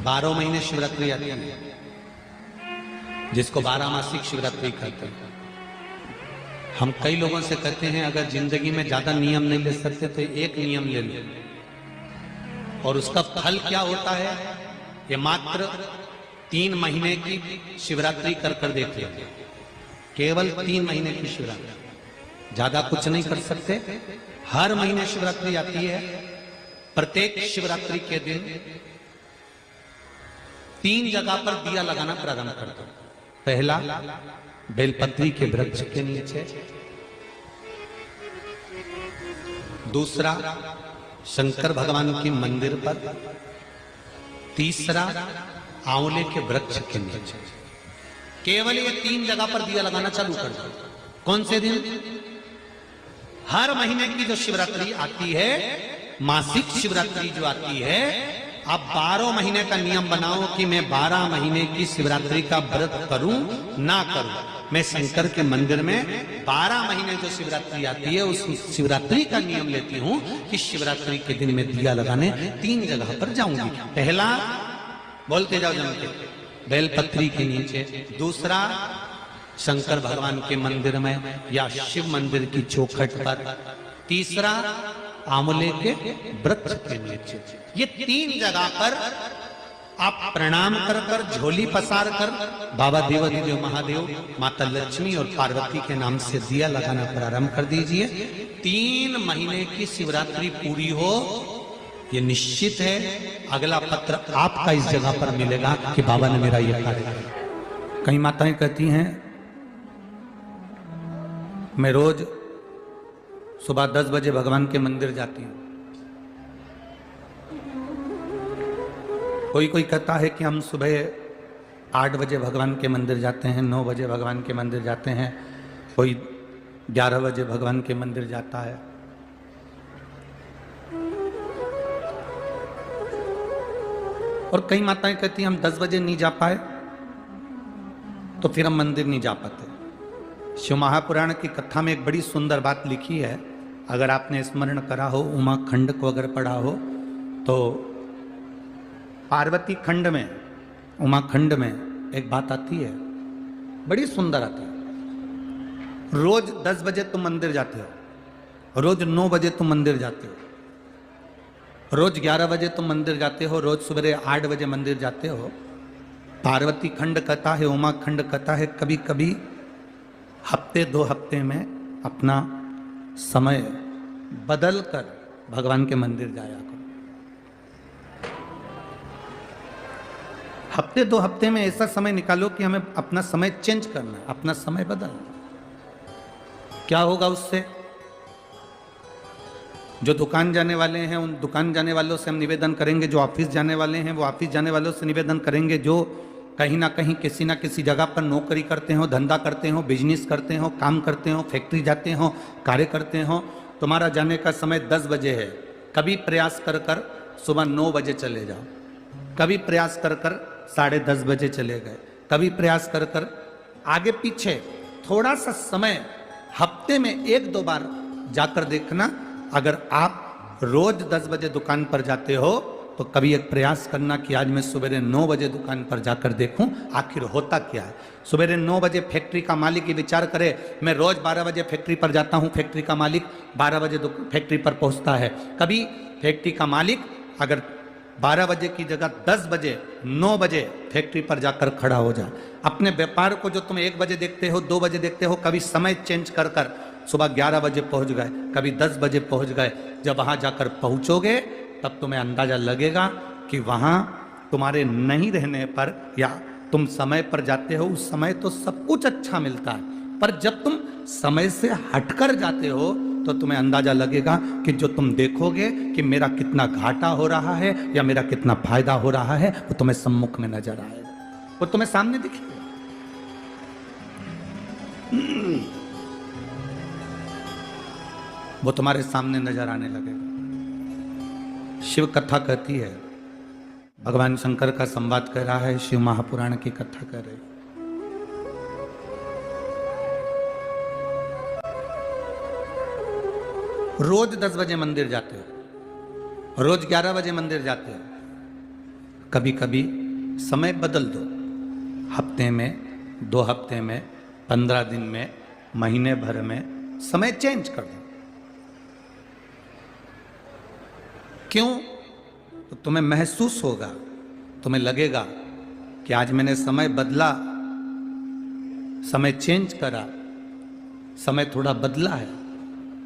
12 महीने शिवरात्रि आती है, जिसको 12 मासिक शिवरात्रि कहते हैं। हम कई लोगों से कहते हैं अगर जिंदगी में ज्यादा नियम नहीं ले सकते तो एक नियम ले लो, और उसका फल क्या होता है ये मात्र 3 महीने की शिवरात्रि कर कर देख लेते, केवल 3 महीने की शिवरात्रि, ज्यादा कुछ नहीं कर सकते। हर महीने शिवरात्रि आती है, प्रत्येक शिवरात्रि के दिन 3 जगह पर दिया लगाना प्रारंभ कर दो। पहला बेलपत्री के वृक्ष के नीचे, दूसरा शंकर भगवान के मंदिर पर, तीसरा आंवले के वृक्ष के नीचे। केवल ये 3 जगह पर दिया लगाना चालू कर दो। कौन से दिन? हर महीने की जो शिवरात्रि आती है, मासिक शिवरात्रि जो आती है, आप 12 महीने का नियम बनाओ कि मैं 12 महीने की शिवरात्रि का व्रत करूं ना करूं। मैं शंकर के मंदिर में 12 महीने जो शिवरात्रि आती है उस शिवरात्रि का नियम लेती हूं कि शिवरात्रि के दिन में दिया लगाने 3 जगह पर जाऊंगी। पहला, बोलते जाओ जम के, बेलपत्री के नीचे, दूसरा शंकर भगवान के मंदिर में या शिव मंदिर की चौखट पर, तीसरा आंवले के वृक्ष के नीचे। ये 3 जगह पर आप प्रणाम कर कर, झोली पसार कर बाबा देवाधिदेव महादेव, माता लक्ष्मी और पार्वती के नाम से दिया लगाना प्रारंभ कर दीजिए। 3 महीने की शिवरात्रि पूरी हो, ये निश्चित है अगला पत्र आपका इस जगह पर मिलेगा कि बाबा ने मेरा यह कार्य किया। कई माताएं कहती हैं मैं रोज सुबह 10 बजे भगवान के मंदिर जाती हूँ। कोई कोई कहता है कि हम सुबह 8 बजे भगवान के मंदिर जाते हैं, 9 बजे भगवान के मंदिर जाते हैं, कोई 11 बजे भगवान के मंदिर जाता है। और कई माताएं कहती हैं हम 10 बजे नहीं जा पाए तो फिर हम मंदिर नहीं जा पाते। शिव महापुराण की कथा में एक बड़ी सुंदर बात लिखी है, अगर आपने स्मरण करा हो, उमा खंड को अगर पढ़ा हो तो पार्वती खंड में, उमा खंड में एक बात आती है, बड़ी सुंदर आती है। रोज 10 बजे तुम मंदिर जाते हो, रोज 9 बजे तुम मंदिर जाते हो, रोज 11 बजे तुम मंदिर जाते हो, रोज सवेरे 8 बजे मंदिर जाते हो। पार्वती खंड कहता है, उमा खंड कहता है, कभी कभी हफ्ते 2 हफ्ते में अपना समय बदल कर भगवान के मंदिर जाया करो। हफ्ते 2 हफ्ते में ऐसा समय निकालो कि हमें अपना समय चेंज करना है, अपना समय बदलना। क्या होगा उससे? जो दुकान जाने वाले हैं उन दुकान जाने वालों से हम निवेदन करेंगे, जो ऑफिस जाने वाले हैं वो ऑफिस जाने वालों से निवेदन करेंगे, जो कहीं ना कहीं किसी ना किसी जगह पर नौकरी करते हो, धंधा करते हो, बिजनेस करते हो, काम करते हो, फैक्ट्री जाते हो, कार्य करते हो, तुम्हारा जाने का समय 10 बजे है। कभी प्रयास कर कर सुबह 9 बजे चले जाओ, कभी प्रयास कर कर 10:30 बजे चले गए, कभी प्रयास कर कर आगे पीछे थोड़ा सा समय हफ्ते में 1-2 बार जाकर देखना। अगर आप रोज 10 बजे दुकान पर जाते हो तो कभी एक प्रयास करना कि आज मैं सवेरे 9 बजे दुकान पर जाकर देखूं आखिर होता क्या है। सवेरे 9 बजे फैक्ट्री का मालिक ये विचार करे मैं रोज 12 बजे फैक्ट्री पर जाता हूं, फैक्ट्री का मालिक 12 बजे फैक्ट्री पर पहुंचता है। कभी फैक्ट्री का मालिक अगर 12 बजे की जगह 10 बजे 9 बजे फैक्ट्री पर जाकर खड़ा हो जाए। अपने व्यापार को जो तुम 1 बजे देखते हो, 2 बजे देखते हो, कभी समय चेंज कर कर सुबह 11 बजे पहुंच गए, कभी 10 बजे पहुंच गए। जब वहां जाकर पहुंचोगे तब तुम्हें अंदाजा लगेगा कि वहां तुम्हारे नहीं रहने पर या तुम समय पर जाते हो उस समय तो सब कुछ अच्छा मिलता है, पर जब तुम समय से हटकर जाते हो तो तुम्हें अंदाजा लगेगा कि जो तुम देखोगे कि मेरा कितना घाटा हो रहा है या मेरा कितना फायदा हो रहा है वो तुम्हें सम्मुख में नजर आएगा, वो तुम्हें सामने दिखेगा। वो तुम्हारे सामने नजर आने लगेगा। शिव कथा कहती है, भगवान शंकर का संवाद कर रहा है, शिव महापुराण की कथा कर रहे। रोज 10 बजे मंदिर जाते हो, रोज 11 बजे मंदिर जाते हो, कभी कभी समय बदल दो, हफ्ते में, 2 हफ्ते में, 15 दिन में, महीने भर में समय चेंज कर दो। क्यों? तो तुम्हें महसूस होगा, तुम्हें लगेगा कि आज मैंने समय बदला, समय चेंज करा, समय थोड़ा बदला है,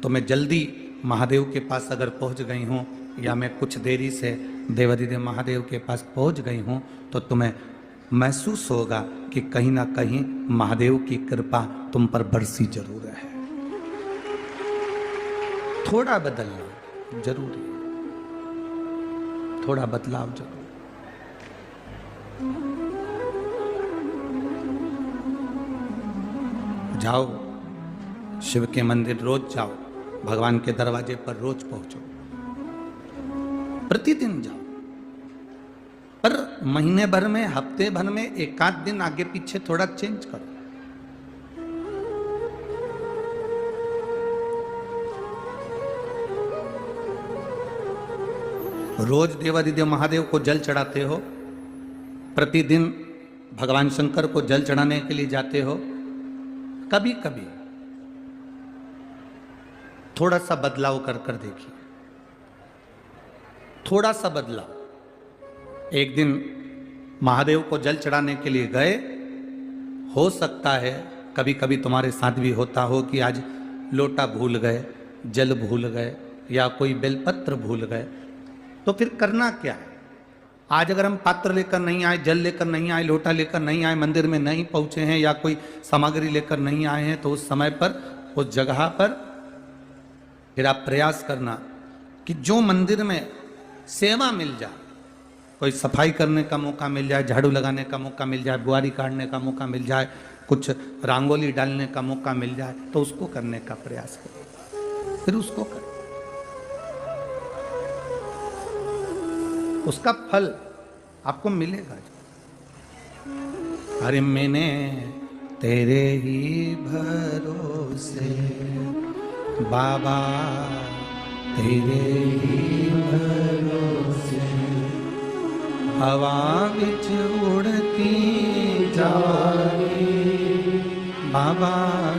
तो मैं जल्दी महादेव के पास अगर पहुंच गई हूं, या मैं कुछ देरी से देवाधिदेव महादेव के पास पहुंच गई हूं, तो तुम्हें महसूस होगा कि कहीं ना कहीं महादेव की कृपा तुम पर बरसी जरूर है। थोड़ा बदलना जरूरी है, थोड़ा बदलाव जरूर। जाओ शिव के मंदिर, रोज जाओ, भगवान के दरवाजे पर रोज पहुंचो, प्रतिदिन जाओ, पर महीने भर में, हफ्ते भर में एक आध दिन आगे पीछे थोड़ा चेंज करो। रोज देवाधिदेव महादेव को जल चढ़ाते हो, प्रतिदिन भगवान शंकर को जल चढ़ाने के लिए जाते हो, कभी कभी थोड़ा सा बदलाव कर कर देखिए, थोड़ा सा बदलाव। एक दिन महादेव को जल चढ़ाने के लिए गए, हो सकता है कभी कभी तुम्हारे साथ भी होता हो कि आज लोटा भूल गए, जल भूल गए, या कोई बेलपत्र भूल गए, तो फिर करना क्या है? आज अगर हम पात्र लेकर नहीं आए, जल लेकर नहीं आए, लोटा लेकर नहीं आए, मंदिर में नहीं पहुंचे हैं, या कोई सामग्री लेकर नहीं आए हैं, तो उस समय पर, उस जगह पर फिर आप प्रयास करना कि जो मंदिर में सेवा मिल जाए, कोई सफाई करने का मौका मिल जाए, झाड़ू लगाने का मौका मिल जाए, बुआरी काटने का मौका मिल जाए, कुछ रंगोली डालने का मौका मिल जाए, तो उसको करने का प्रयास करें, फिर उसको करें। उसका फल आपको मिलेगा। अरे मैंने तेरे ही भरोसे बाबा, तेरे ही भरोसे हवा बिच उड़ती जाए बाबा,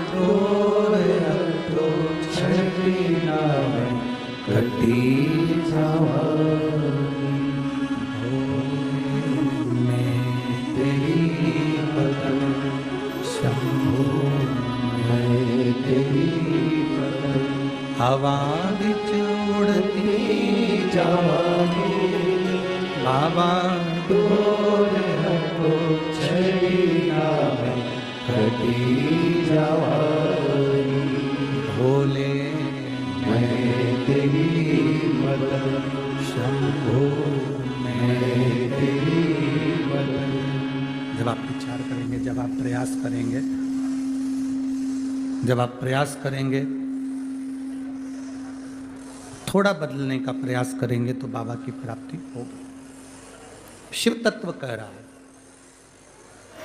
तो छठी नावे कटी जाए। हवा बिच उड़ती जाए बाबा, डोर हटो छड़ी नावे कटी जाए। भोले मैं तेरी मदद, शंभो मैं तेरी मदद। जब आप विचार करेंगे, जब आप प्रयास करेंगे, जब आप प्रयास करेंगे, थोड़ा बदलने का प्रयास करेंगे, तो बाबा की प्राप्ति होगी। शिव तत्व कह रहा है,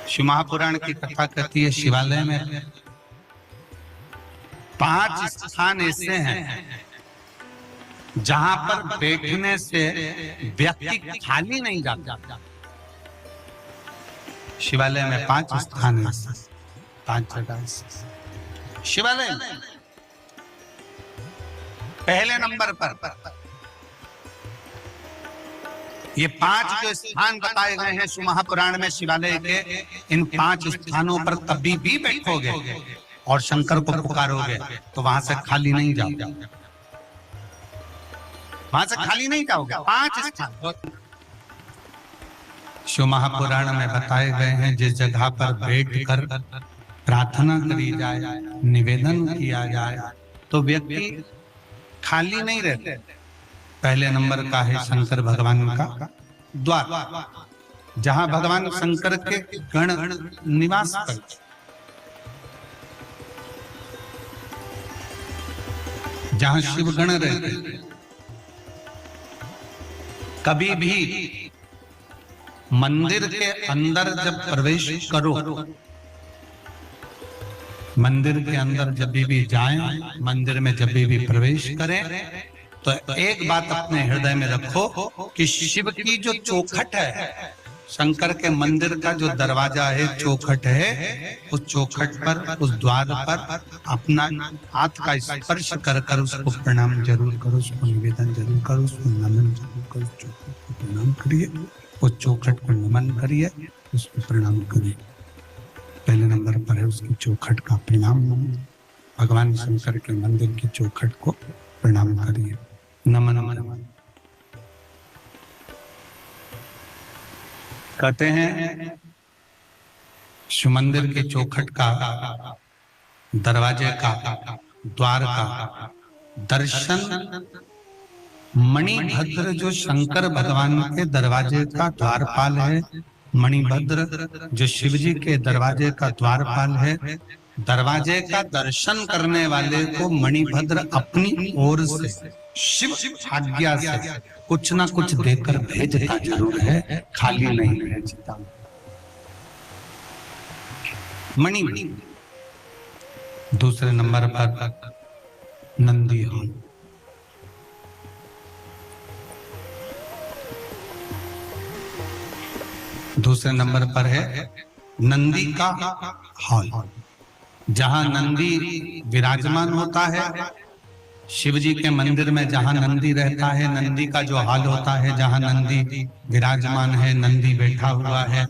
शिव महापुराण की कथा कहती है, शिवालय में 5 स्थान ऐसे हैं जहां पर बैठने से व्यक्ति खाली नहीं जाता। शिवालय में 5 स्थान है, 5 जगह शिवालय में। पहले नंबर पर ये 5 जो स्थान बताए गए हैं शिव महापुराण में शिवालय के, इन 5 स्थानों पर कभी भी बैठोगे और शंकर को पुकारोगे तो वहां से खाली नहीं जाओगे, वहां से खाली नहीं जाओगे। 5 स्थान शिव महापुराण में बताए गए हैं, जिस जगह पर बैठकर प्रार्थना करी जाए, निवेदन किया जाए, तो व्यक्ति खाली नहीं रहते। पहले नंबर का है शंकर भगवान का द्वार, जहां भगवान शंकर के गण निवास करते, जहां शिव गण रहते। कभी भी मंदिर के अंदर जब प्रवेश करो, मंदिर के अंदर जब भी जाएं, मंदिर में जब भी प्रवेश करें, तो एक बात अपने हृदय में रखो कि शिव की जो चौखट है, शंकर के मंदिर का जो दरवाजा है, चौखट है, उस चौखट पर, उस द्वार पर अपना हाथ का स्पर्श कर कर उसको प्रणाम जरूर करो, उसको निवेदन जरूर करो, उसको नमन जरूर करो, चौखट को प्रणाम करिए, उस चौखट को नमन करिए, उसको प्रणाम करिए। पहले नंबर पर है उसकी चौखट का प्रणाम, भगवान शंकर के मंदिर की चौखट को प्रणाम करिए, नमन नमन। कहते हैं शिव मंदिर के चौखट का, दरवाजे का, द्वार का दर्शन मणिभद्र जो शंकर भगवान के दरवाजे का द्वारपाल है, मणिभद्र जो शिव जी के दरवाजे का द्वारपाल है, दरवाजे का दर्शन करने वाले को मणिभद्र अपनी ओर से शिव आज्ञा से कुछ ना कुछ देकर भेजता जरूर है, खाली नहीं भेजता। मणि। दूसरे नंबर पर नंदी हॉल। दूसरे नंबर पर है नंदी का हॉल, जहां नंदी विराजमान होता है। शिव जी के मंदिर में जहां नंदी रहता है, नंदी का जो हॉल होता है, जहां नंदी विराजमान है, नंदी बैठा हुआ है,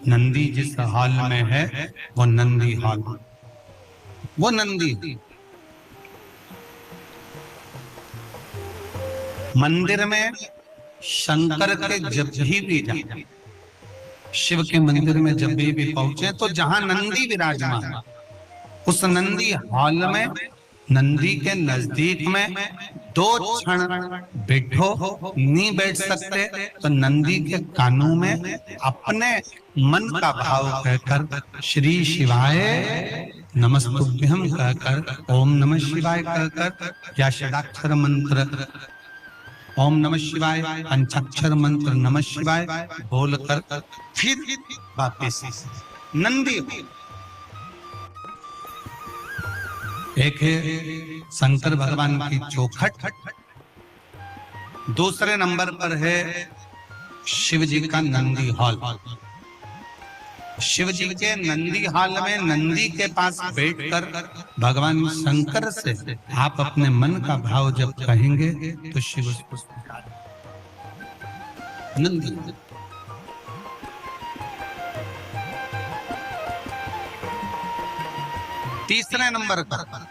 नंदी जिस हॉल में है वो नंदी हॉल, वो नंदी। मंदिर में शंकर के जब भी जाए, शिव के मंदिर में जब भी पहुंचे तो जहां नंदी विराजमान, उस नंदी हॉल में, नंदी के नजदीक में 2 क्षण बैठो, नहीं बैठ सकते तो नंदी के कानों में अपने मन का भाव कहकर श्री शिवाय नमस्तुभ्यम कहकर, ओम नमः शिवाय कहकर, या षडाक्षर मंत्र ओम नमः शिवाय, पंचाक्षर मंत्र नमः शिवाय बोलकर फिर वापस नंदी। एक है शंकर भगवान की चौखट, दूसरे नंबर पर है शिव जी का नंदी हॉल। शिव जी के नंदी हॉल में नंदी के पास बैठकर भगवान शंकर से आप अपने मन का भाव जब कहेंगे तो शिव उसको नंदी। तीसरे नंबर पर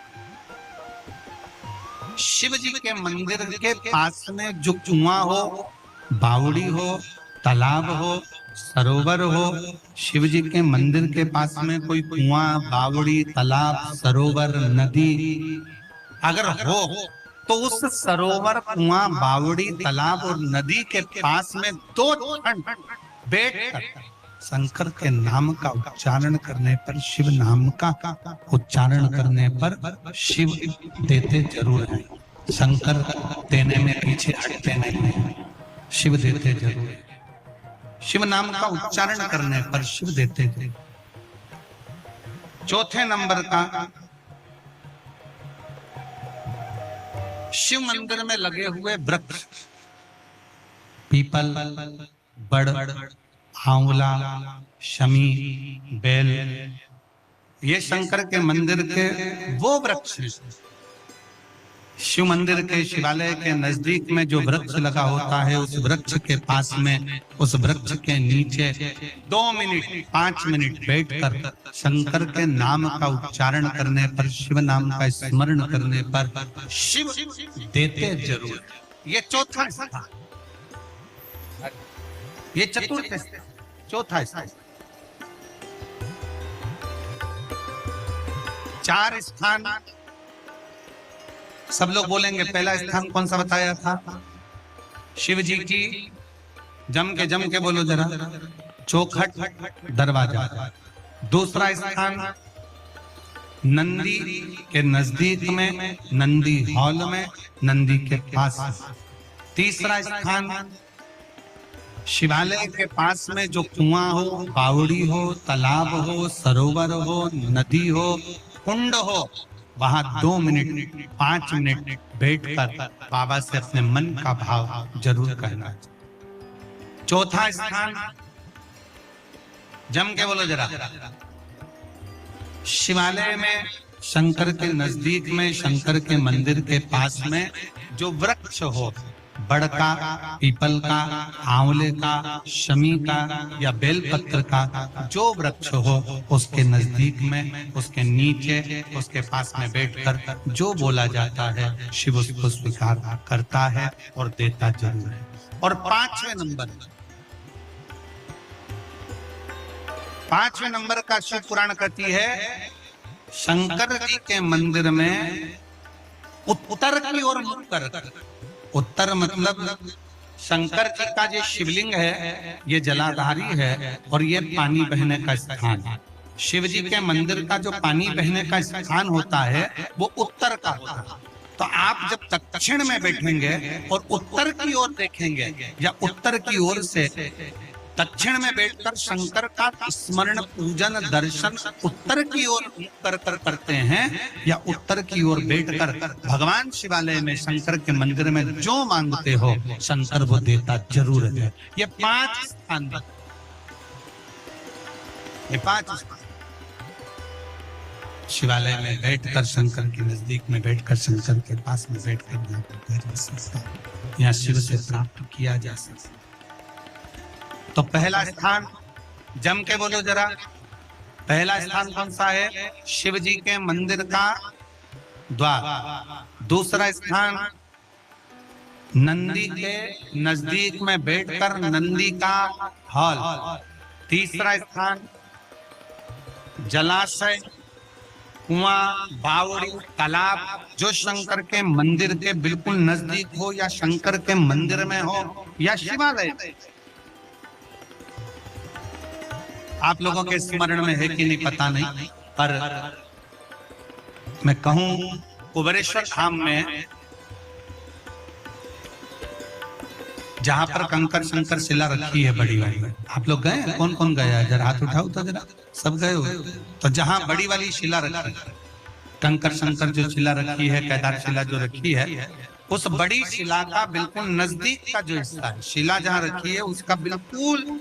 शिव जी के मंदिर के पास में जो कुआं हो, बावड़ी हो, तालाब हो, सरोवर हो, शिव जी के मंदिर के पास में कोई कुआं, बावड़ी, तालाब, सरोवर, नदी अगर हो तो उस सरोवर, कुआं, बावड़ी, तालाब और नदी के पास में 2 क्षण बैठकर शंकर के नाम का उच्चारण करने पर, शिव नाम का उच्चारण करने पर शिव देते जरूर हैं। शंकर देने में पीछे हटते नहीं, शिव देते जरूर हैं। शिव नाम का उच्चारण करने पर शिव देते थे। चौथे नंबर का शिव मंदिर में लगे हुए वृक्ष, पीपल, बड़, आंवला, शमी, बेल, ये शंकर के मंदिर के वो वृक्ष हैं। शिव मंदिर के, शिवालय के नजदीक में जो वृक्ष लगा होता है, उस वृक्ष के पास में, उस वृक्ष के नीचे 2 मिनट 5 मिनट बैठकर शंकर के नाम का उच्चारण करने पर, शिव नाम का स्मरण करने पर शिव देते जरूर। ये चौथा स्थान, ये चतुर्थ, चौथा स्थान। 4 स्थान सब लोग बोलेंगे। पहला स्थान कौन सा बताया था? शिव जी की, जम के बोलो जरा, चौखट दरवाजा। दूसरा स्थान नंदी के नजदीक में, नंदी हॉल में, नंदी के पास। तीसरा स्थान शिवालय के पास में जो कुआं हो, बावड़ी हो, तालाब हो, सरोवर हो, नदी हो, कुंड हो, वहां 2 मिनट 5 मिनट बैठकर बाबा से अपने मन का भाव जरूर कहना। चौथा स्थान, जम के बोलो जरा, शिवालय में शंकर के नजदीक में, शंकर के मंदिर के पास में जो वृक्ष हो, बड़ का, पीपल का, आंवले का, शमी का या बेलपत्र का, जो वृक्ष हो उसके नजदीक में, उसके नीचे, उसके पास में बैठकर जो बोला जाता है शिव उसको स्वीकार करता है और देता जरूर है। और पांचवें नंबर का शिव पुराण कहती है, शंकर जी के मंदिर में उत्तर की ओर मुख कर, उत्तर मतलब शंकर जी का जो शिवलिंग है ये जलाधारी है और ये पानी बहने का स्थान है। शिव जी के मंदिर का जो पानी बहने का स्थान होता है वो उत्तर का होता है। तो आप जब दक्षिण में बैठेंगे और उत्तर की ओर देखेंगे या उत्तर की ओर से दक्षिण में बैठकर शंकर का स्मरण, पूजन, दर्शन उत्तर की ओर कर करते हैं या उत्तर की ओर बैठकर भगवान शिवालय में शंकर के मंदिर में जो मांगते हो शंकर वो देता जरूर है। ये 5 स्थान, ये 5 स्थान शिवालय में बैठकर, शंकर के नजदीक में बैठकर, शंकर के पास में बैठकर यहाँ शिव से प्राप्त किया जा सकता। तो पहला स्थान, जम के बोलो जरा, पहला स्थान कौन सा है? शिव जी के मंदिर का द्वार। दूसरा स्थान नंदी के नजदीक में बैठकर नंदी का हॉल। तीसरा स्थान जलाशय, कुआं, बावड़ी, तालाब जो शंकर के मंदिर के बिल्कुल नजदीक हो या शंकर के मंदिर में हो या शिवालय। आप लोगों के स्मरण में है कि नहीं पता नहीं, पर मैं कहूं कुबेरेश्वर धाम में जहां पर कंकर शंकर शिला रखी है बड़ी वाली, आप लोग गए? कौन कौन गया? जरा हाथ उठाओ तो जरा, सब गए हो? तो जहां बड़ी वाली शिला रखी, कंकर शंकर जो शिला रखी है, केदार शिला जो रखी है, उस बड़ी शिला का बिल्कुल नजदीक का जो हिस्सा है, शिला जहां रखी है उसका बिल्कुल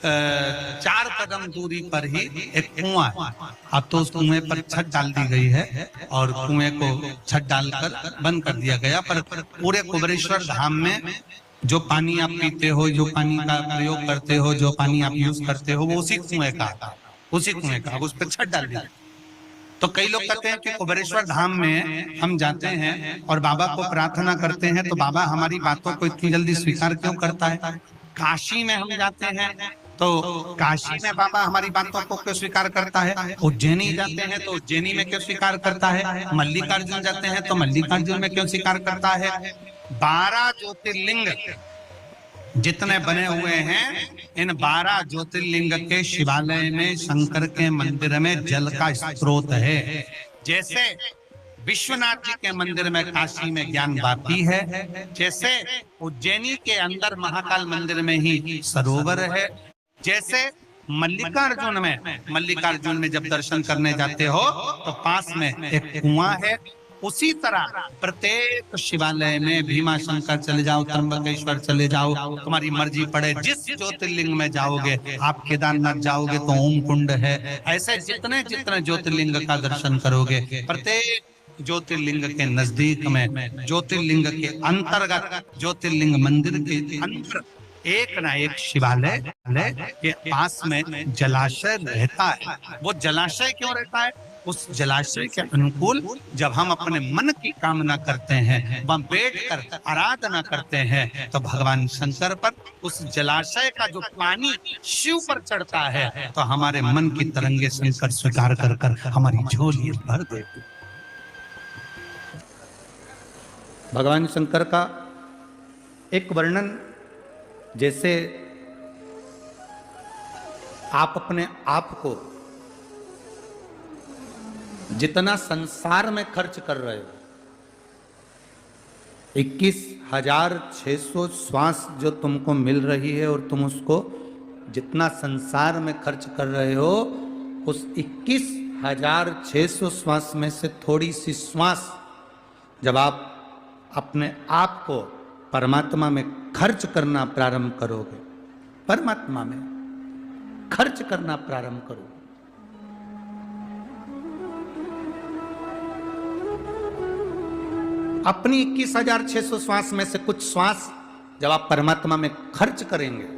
4 कदम दूरी पर ही एक कुआं है। अब तो उस कुएं पर छत डाल दी गई है और कुएं को छत डालकर बंद कर दिया गया, पर पूरे कुबेरेश्वर धाम में जो पानी आप पीते हो, जो पानी का प्रयोग करते हो, जो पानी आप यूज करते हो, वो उसी कुएं का, उसी कुएं का, उस पर छत डाल दिया। तो कई लोग कहते हैं कि कुबेरेश्वर धाम में हम जाते हैं और बाबा को प्रार्थना करते हैं तो बाबा हमारी बातों को इतनी जल्दी स्वीकार क्यों करता है? काशी में हम जाते हैं तो काशी में बाबा हमारी बातों को क्यों स्वीकार करता है? उज्जैनी जाते हैं तो उज्जैनी में क्यों स्वीकार करता है? मल्लिकार्जुन जाते हैं तो मल्लिकार्जुन में क्यों स्वीकार करता है? 12 ज्योतिर्लिंग जितने बने हुए हैं, इन 12 ज्योतिर्लिंग के शिवालय में शंकर के मंदिर में जल का स्रोत है। जैसे विश्वनाथ जी के मंदिर में काशी में ज्ञान वापी है, जैसे उज्जैनी के अंदर महाकाल मंदिर में ही सरोवर है, जैसे मल्लिकार्जुन में जब दर्शन करने जाते हो तो पास में एक कुआं है, उसी तरह प्रत्येक शिवालय में भीमाशंकर चले जाओ, त्र्यंबकेश्वर चले जाओ, तुम्हारी मर्जी पड़े जिस ज्योतिर्लिंग में जाओगे। आप केदारनाथ जाओगे तो ओम कुंड है, ऐसे जितने जितने ज्योतिर्लिंग का दर्शन करोगे, प्रत्येक ज्योतिर्लिंग के नजदीक में, ज्योतिर्लिंग के अंतर्गत, ज्योतिर्लिंग मंदिर के अंदर एक ना एक शिवालय के पास में जलाशय रहता है। वो जलाशय क्यों रहता है? उस जलाशय के अनुकूल जब हम अपने मन की कामना करते हैं, वहां बैठकर आराधना करते हैं, तो भगवान शंकर पर उस जलाशय का जो पानी शिव पर चढ़ता है तो हमारे मन की तरंगे शंकर स्वीकार कर कर हमारी झोली भर देते। भगवान शंकर का एक वर्णन, जैसे आप अपने आप को जितना संसार में खर्च कर रहे हो, 21,600 श्वास जो तुमको मिल रही है और तुम उसको जितना संसार में खर्च कर रहे हो, उस 1600 श्वास में से थोड़ी सी श्वास जब आप अपने आप को परमात्मा में खर्च करना प्रारंभ करोगे, परमात्मा में खर्च करना प्रारंभ करोगे, अपनी 21,600 श्वास में से कुछ श्वास जब आप परमात्मा में खर्च करेंगे,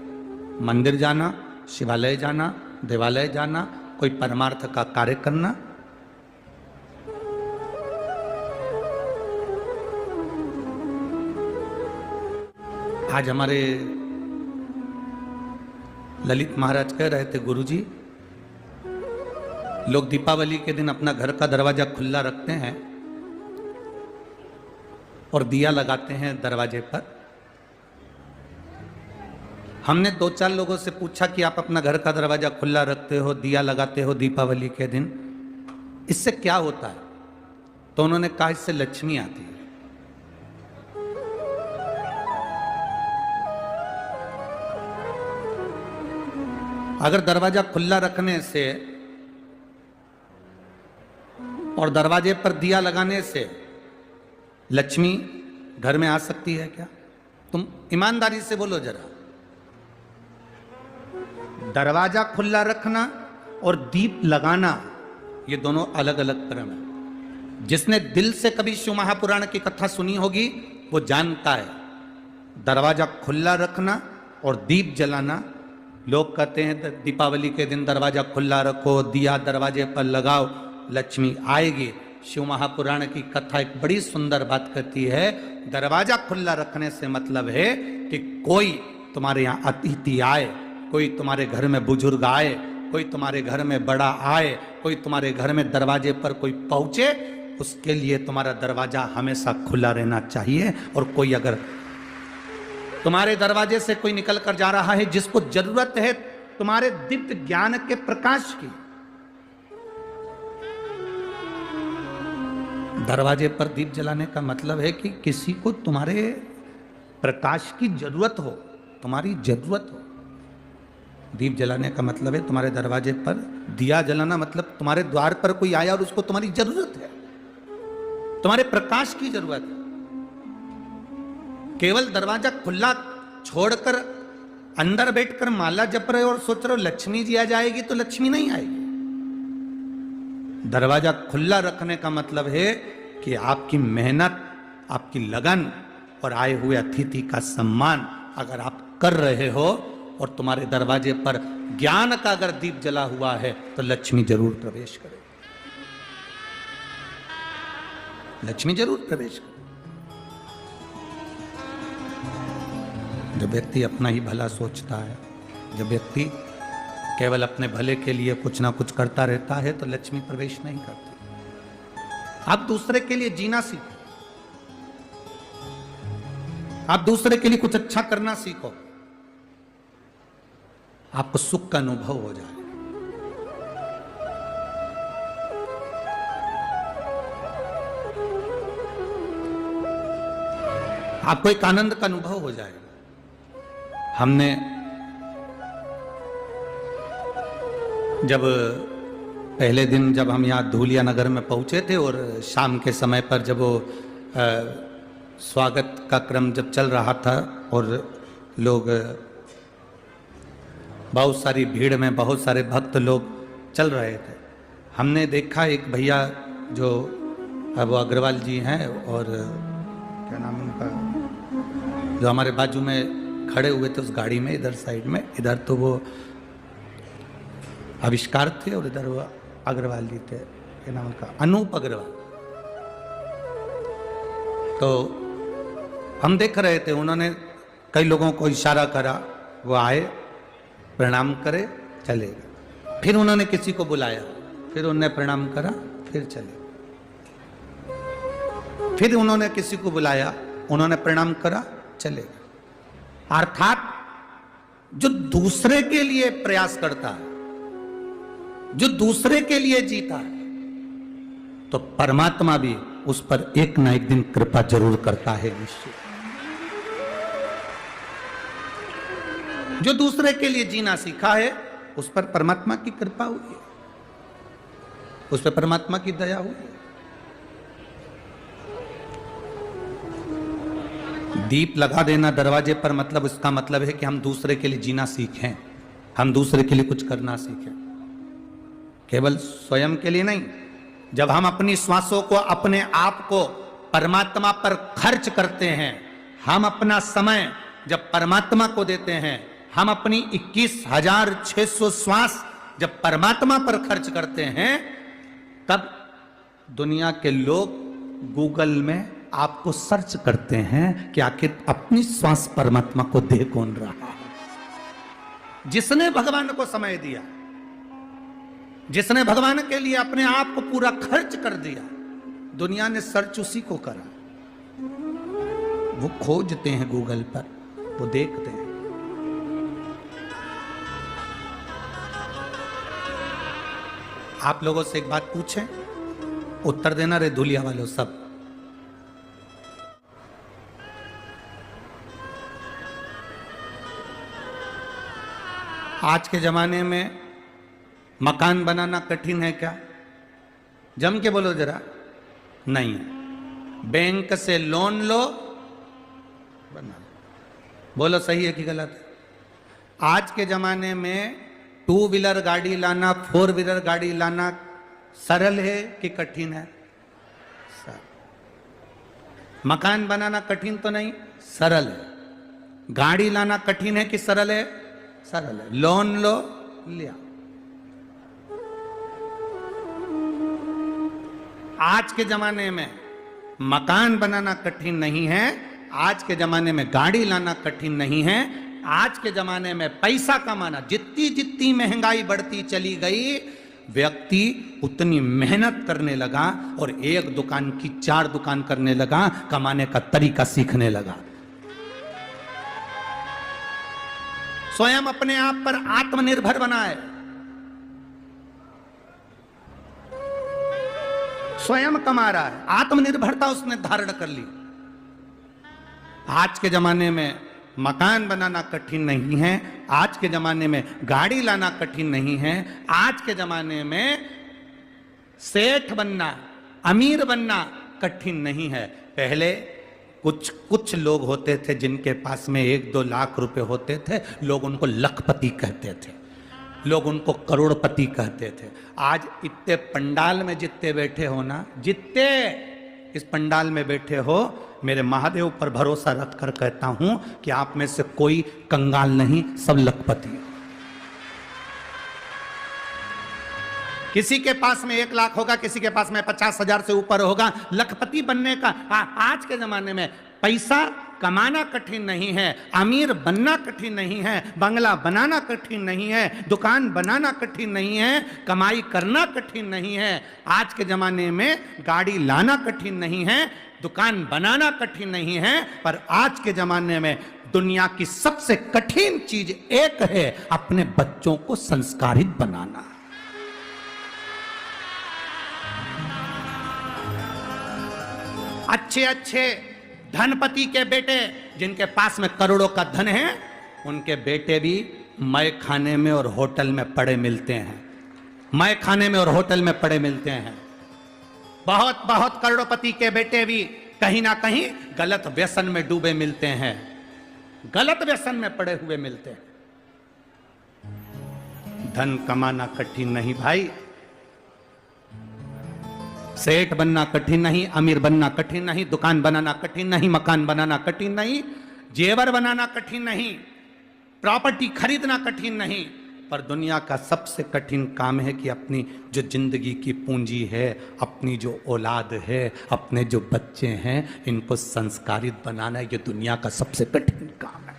मंदिर जाना, शिवालय जाना, देवालय जाना, कोई परमार्थ का कार्य करना, आज हमारे ललित महाराज कह रहे थे, गुरुजी लोग दीपावली के दिन अपना घर का दरवाजा खुला रखते हैं और दिया लगाते हैं दरवाजे पर। हमने 2-4 लोगों से पूछा कि आप अपना घर का दरवाजा खुला रखते हो, दिया लगाते हो दीपावली के दिन, इससे क्या होता है? तो उन्होंने कहा इससे लक्ष्मी आती है। अगर दरवाजा खुला रखने से और दरवाजे पर दिया लगाने से लक्ष्मी घर में आ सकती है क्या? तुम ईमानदारी से बोलो जरा। दरवाजा खुला रखना और दीप लगाना ये दोनों अलग अलग क्रम है। जिसने दिल से कभी शिव महापुराण की कथा सुनी होगी वो जानता है दरवाजा खुला रखना और दीप जलाना। लोग कहते हैं दीपावली के दिन दरवाजा खुला रखो, दिया दरवाजे पर लगाओ, लक्ष्मी आएगी। शिव महापुराण की कथा एक बड़ी सुंदर बात कहती है, दरवाजा खुला रखने से मतलब है कि कोई तुम्हारे यहाँ अतिथि आए, कोई तुम्हारे घर में बुजुर्ग आए, कोई तुम्हारे घर में बड़ा आए, कोई तुम्हारे घर में दरवाजे पर कोई पहुंचे, उसके लिए तुम्हारा दरवाजा हमेशा खुला रहना चाहिए। और कोई अगर तुम्हारे दरवाजे से कोई निकल कर जा रहा है जिसको जरूरत है तुम्हारे दिव्य ज्ञान के प्रकाश की, दरवाजे पर दीप जलाने का मतलब है कि किसी को तुम्हारे प्रकाश की जरूरत हो, तुम्हारी जरूरत हो। दीप जलाने का मतलब है तुम्हारे दरवाजे पर दिया जलाना, मतलब तुम्हारे द्वार पर कोई आया और उसको तुम्हारी जरूरत है, तुम्हारे प्रकाश की जरूरत है। केवल दरवाजा खुला छोड़कर अंदर बैठकर माला जप रहे और सोच रहे हो लक्ष्मी जी आ जाएगी, तो लक्ष्मी नहीं आएगी। दरवाजा खुला रखने का मतलब है कि आपकी मेहनत, आपकी लगन और आए हुए अतिथि का सम्मान अगर आप कर रहे हो और तुम्हारे दरवाजे पर ज्ञान का अगर दीप जला हुआ है तो लक्ष्मी जरूर प्रवेश करेगी, लक्ष्मी जरूर प्रवेश करेगी। जब व्यक्ति अपना ही भला सोचता है, जब व्यक्ति केवल अपने भले के लिए कुछ ना कुछ करता रहता है तो लक्ष्मी प्रवेश नहीं करती। आप दूसरे के लिए जीना सीखो, आप दूसरे के लिए कुछ अच्छा करना सीखो, आपको सुख का अनुभव हो जाए। आपको एक आनंद का अनुभव हो जाएगा। हमने जब पहले दिन जब हम यहाँ धूलिया नगर में पहुँचे थे और शाम के समय पर जब वो स्वागत का क्रम जब चल रहा था और लोग बहुत सारी भीड़ में बहुत सारे भक्त लोग चल रहे थे, हमने देखा एक भैया जो वो अग्रवाल जी हैं और क्या नाम उनका, जो हमारे बाजू में खड़े हुए थे उस गाड़ी में, इधर साइड में, इधर तो वो आविष्कार थे और इधर वो अग्रवाल जी थे, क्या नाम उनका, अनूप अग्रवाल। तो हम देख रहे थे, उन्होंने कई लोगों को इशारा करा, वो आए, प्रणाम करे, चले गए। फिर उन्होंने किसी को बुलाया, फिर उन्होंने प्रणाम करा, फिर चले। फिर उन्होंने किसी को बुलाया, उन्होंने प्रणाम करा, चले गए। अर्थात जो दूसरे के लिए प्रयास करता है, जो दूसरे के लिए जीता है, तो परमात्मा भी उस पर एक ना एक दिन कृपा जरूर करता है निश्चित। जो दूसरे के लिए जीना सीखा है उस पर परमात्मा की कृपा हुई है। उस पर परमात्मा की दया हुई। दीप लगा देना दरवाजे पर, मतलब इसका मतलब है कि हम दूसरे के लिए जीना सीखें, हम दूसरे के लिए कुछ करना सीखें, केवल स्वयं के लिए नहीं। जब हम अपनी श्वासों को, अपने आप को परमात्मा पर खर्च करते हैं, हम अपना समय जब परमात्मा को देते हैं, हम अपनी 21,600 श्वास जब परमात्मा पर खर्च करते हैं, तब दुनिया के लोग गूगल में आपको सर्च करते हैं कि आखिर अपनी श्वास परमात्मा को दे कौन रहा है। जिसने भगवान को समय दिया, जिसने भगवान के लिए अपने आप को पूरा खर्च कर दिया, दुनिया ने सर्च उसी को करा। वो खोजते हैं गूगल पर, वो देखते हैं। आप लोगों से एक बात पूछें, उत्तर देना रे धुलिया वालों सब। आज के जमाने में मकान बनाना कठिन है क्या? जम के बोलो जरा। नहीं है। बैंक से लोन लो, बना लो। बोलो सही है कि गलत है? आज के जमाने में 2 व्हीलर गाड़ी लाना, 4 व्हीलर गाड़ी लाना सरल है कि कठिन है? सरल। मकान बनाना कठिन तो नहीं, सरल है। गाड़ी लाना कठिन है कि सरल है? सरल है। लोन लो, लिया। आज के जमाने में मकान बनाना कठिन नहीं है, आज के जमाने में गाड़ी लाना कठिन नहीं है, आज के जमाने में पैसा कमाना, जितनी जितनी महंगाई बढ़ती चली गई, व्यक्ति उतनी मेहनत करने लगा और एक दुकान की 4 दुकान करने लगा, कमाने का तरीका सीखने लगा। स्वयं अपने आप पर आत्मनिर्भर बनाए, स्वयं कमा रहा है, आत्मनिर्भरता उसने धारण कर ली। आज के जमाने में मकान बनाना कठिन नहीं है, आज के जमाने में गाड़ी लाना कठिन नहीं है, आज के जमाने में सेठ बनना, अमीर बनना कठिन नहीं है। पहले कुछ लोग होते थे जिनके पास में 1-2 लाख रुपए होते थे, लोग उनको लखपति कहते थे, लोग उनको करोड़पति कहते थे। आज इतने पंडाल में जितने बैठे हो ना, जितने इस पंडाल में बैठे हो, मेरे महादेव पर भरोसा रख कर कहता हूं कि आप में से कोई कंगाल नहीं, सब लखपति हो। किसी के पास में 1 लाख होगा, किसी के पास में 50,000 से ऊपर होगा। लखपति बनने का आज के जमाने में पैसा कमाना कठिन नहीं है, अमीर बनना कठिन नहीं है, बंगला बनाना कठिन नहीं है, दुकान बनाना कठिन नहीं है, कमाई करना कठिन नहीं है। आज के जमाने में गाड़ी लाना कठिन नहीं है, दुकान बनाना कठिन नहीं है, पर आज के जमाने में दुनिया की सबसे कठिन चीज एक है, अपने बच्चों को संस्कारित बनाना। अच्छे अच्छे धनपति के बेटे जिनके पास में करोड़ों का धन है, उनके बेटे भी मय खाने में और होटल में पड़े मिलते हैं, मय खाने में और होटल में पड़े मिलते हैं। बहुत बहुत करोड़पति के बेटे भी कहीं ना कहीं गलत व्यसन में डूबे मिलते हैं, गलत व्यसन में पड़े हुए मिलते हैं। धन कमाना कठिन नहीं भाई, सेठ बनना कठिन नहीं, अमीर बनना कठिन नहीं, दुकान बनाना कठिन नहीं, मकान बनाना कठिन नहीं, जेवर बनाना कठिन नहीं, प्रॉपर्टी खरीदना कठिन नहीं, पर दुनिया का सबसे कठिन काम है कि अपनी जो जिंदगी की पूंजी है, अपनी जो औलाद है, अपने जो बच्चे हैं, इनको संस्कारित बनाना, ये दुनिया का सबसे कठिन काम है,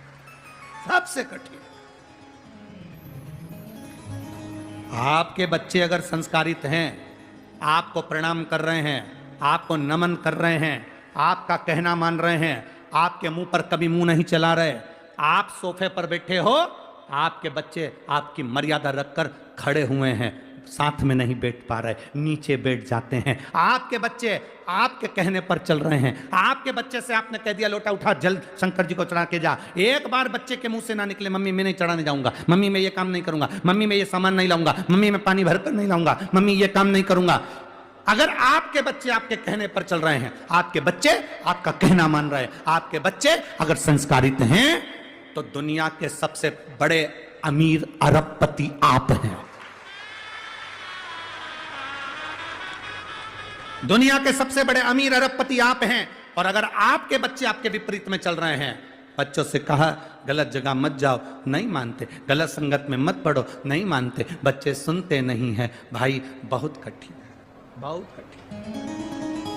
सबसे कठिन। आपके बच्चे अगर संस्कारित हैं, आपको प्रणाम कर रहे हैं, आपको नमन कर रहे हैं, आपका कहना मान रहे हैं, आपके मुंह पर कभी मुंह नहीं चला रहे, आप सोफे पर बैठे हो, आपके बच्चे आपकी मर्यादा रखकर खड़े हुए हैं, साथ में नहीं बैठ पा रहे, नीचे बैठ जाते हैं। आपके बच्चे आपके कहने पर चल रहे हैं। आपके बच्चे से आपने कह दिया लोटा उठा जल शंकर जी को चढ़ा के जा, एक बार बच्चे के मुंह से ना निकले मम्मी मैं नहीं चढ़ाने जाऊंगा, मम्मी मैं ये काम नहीं करूंगा, मम्मी मैं ये सामान नहीं लाऊंगा, मम्मी मैं पानी भर कर नहीं लाऊंगा, मम्मी ये काम नहीं करूंगा। अगर आपके बच्चे आपके कहने पर चल रहे हैं, आपके बच्चे आपका कहना मान रहे हैं, आपके बच्चे अगर संस्कारित हैं, तो दुनिया के सबसे बड़े अमीर अरबपति आप हैं। दुनिया के सबसे बड़े अमीर अरबपति आप हैं। और अगर आपके बच्चे आपके विपरीत में चल रहे हैं, बच्चों से कहा गलत जगह मत जाओ, नहीं मानते, गलत संगत में मत पढ़ो, नहीं मानते, बच्चे सुनते नहीं हैं। भाई बहुत कठिन है, बहुत कठिन।